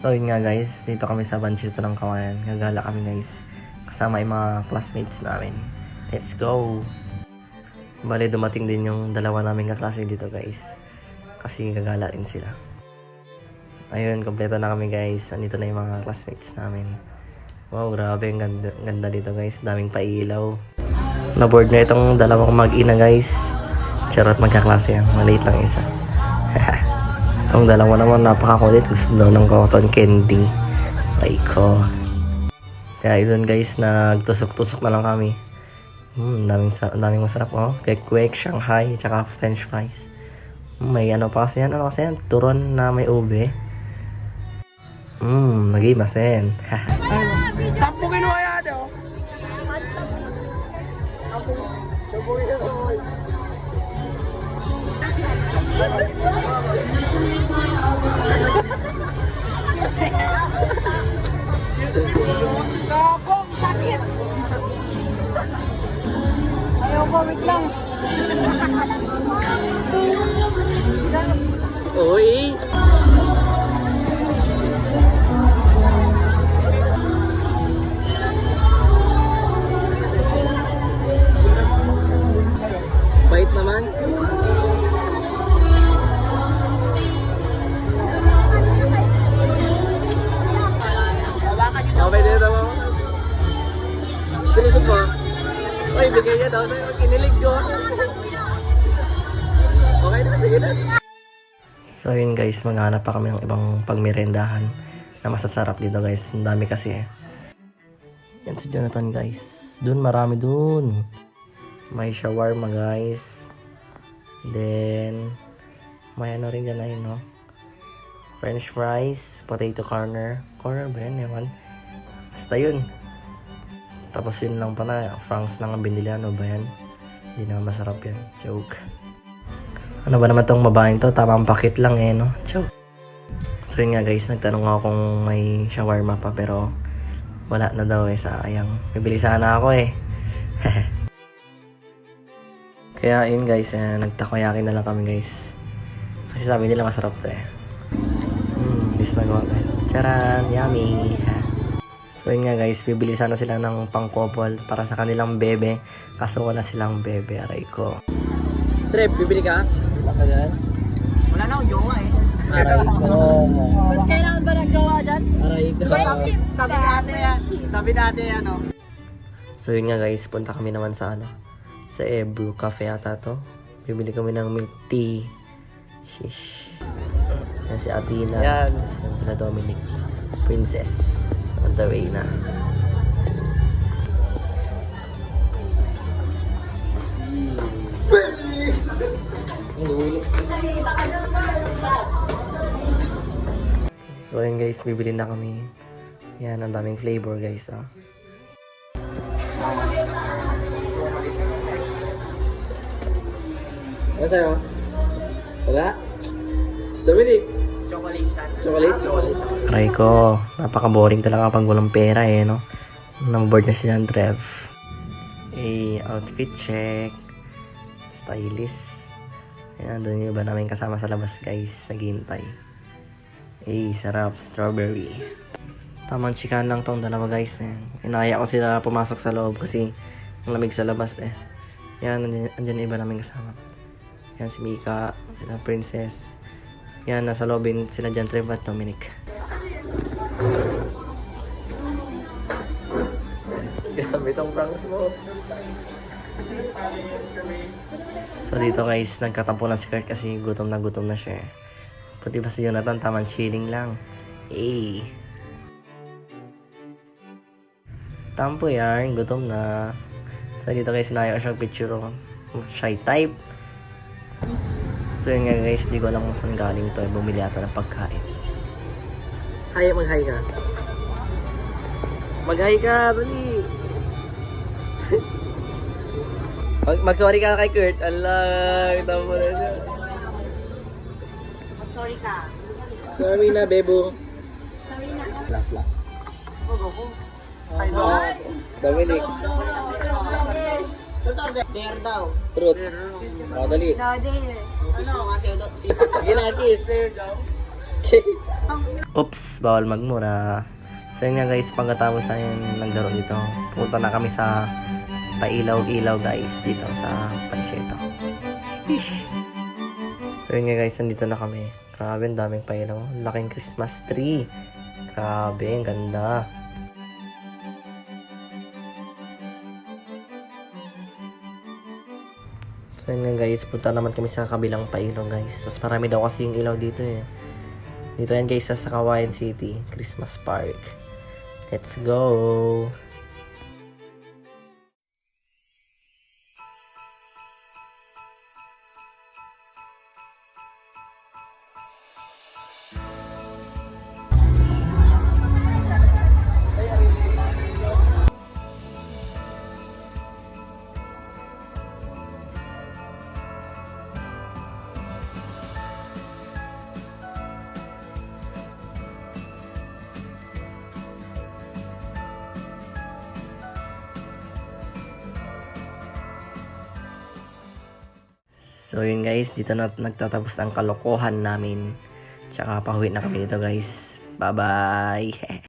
So yun nga guys, dito kami sa Banchito ng Kawayan. Gagala kami guys. Kasama yung mga classmates namin. Let's go! Bale dumating din yung dalawa naming kaklase dito guys. Kasi gagala rin sila. Ayun, kompleto na kami guys. Andito na yung mga classmates namin. Wow, grabe. Ang ganda dito guys. Daming pailaw. Na-board na itong dalawang mag-ina guys. Charot, magkaklase yan. Maliit lang isa. Itong dalawa naman napakakulit. Gusto daw ng cotton candy. Ay ko. Kaya yun guys, nagtusok-tusok na lang kami. Daming masarap oh. Kwek-kwek, Shanghai, tsaka french fries. May ano pa kasi yan? Ano kasi yan? Turon na may ube. Nagimasen. Sampo kinuha yate oh. Sampo kinuha. Kapong sakit. Ayaw ko, wait lang. Uy! Bait naman. Okay dito mo. Dinisip mo. Uy, bigay niya daw. Kinilig ko. Okay na, sige na. So yun guys, maghanap pa kami ng ibang pagmerendahan na masasarap dito guys. Ang dami kasi eh. Yan si Jonathan guys. Dun, marami dun. May shawarma guys. Then, may ano rin dyan na yun, no? French fries, potato corner. Corner ba yan? Ewan. Basta yun. Tapos yun lang pala. Franks lang ang binili. Ano ba yan? Hindi na masarap yan. Joke. Ano ba naman tong babaeng to? Tamang pakit lang eh, no? Joke. So yun nga guys, nagtanong ako kung may shawarma pa pero wala na daw eh, sayang. Bibili sana ako eh. Kaya yun guys, nagtakoyaki na lang kami guys. Kasi sabi nila masarap to eh. Bis na gawa guys. Charan! Yummy! So yun nga guys, bibili sana sila ng pang-couple para sa kanilang bebe. Kaso wala silang bebe, aray ko. Trep, bibili ka? Baka yan? Wala na akong jowa eh. Aray ko. Ba't kailangan ba ng jowa dyan? Aray ko. Sabi natin yan. Sabi natin yan oh. So yun nga guys, punta kami naman sa ano, sa Ebru Cafe ata to. Bibili kami ng milk tea. Shish. Yan si Athena. Yan. Yan sila Dominic. Princess. On the way na. So yun guys, bibili na kami. Yan, ang daming flavor guys ah. Ano sa'yo? Wala? Dominic? Chocolate? Aray ko, napaka-boring talaga pag walang pera eh, no? Nang-board na silang Trev. Outfit check. Stylist. Ayan, doon yung iba namin kasama sa labas guys, naghihintay. Sarap, strawberry. Tamang chikan lang tong dalawa guys eh. Inaya ko sila pumasok sa loob kasi ang lamig sa labas eh. Yan, andyan yung iba namin kasama. Yan si Mika, sila Princess. Yan, nasa lobby sila dyan, Trev at Dominic. Grabe itong pranks mo. So dito guys, nagkatampunan si Kurt kasi gutom na siya. Puti ba si Jonathan, tamang chilling lang. Tampo yan, gutom na. So dito guys, sinaya ko siyang picture. Shy type. So yun nga guys, di ko alam kung saan galing to. Bumili ata ng pagkain. Hi, mag-hi ka. Mag-hi ka, dali. Mag-sorry ka kay Kurt. Allah, tamo na siya. Sorry ka. Sorry na, bebo. Sorry na. Last lang. Ay, Dominic. Dare daw. Truth. O, dali. Dare. Ano? Sige na, kiss. Oops, bawal magmura. So yun nga guys, pagkatapos na yun naglaro dito, punta na kami sa pailaw-ilaw guys dito sa Panchito. So yun nga guys, nandito na kami. Grabe, ang daming pailaw. Laking Christmas tree. Grabe, ang ganda. So yun nga guys, punta naman kami sa kabilang pailaw guys. Mas marami daw kasi yung ilaw dito eh. Dito yan guys sa Kawayan City, Christmas Park. Let's go! So yun guys, dito na nagtatapos ang kalokohan namin. Tsaka pauwi na kami dito guys. Bye bye!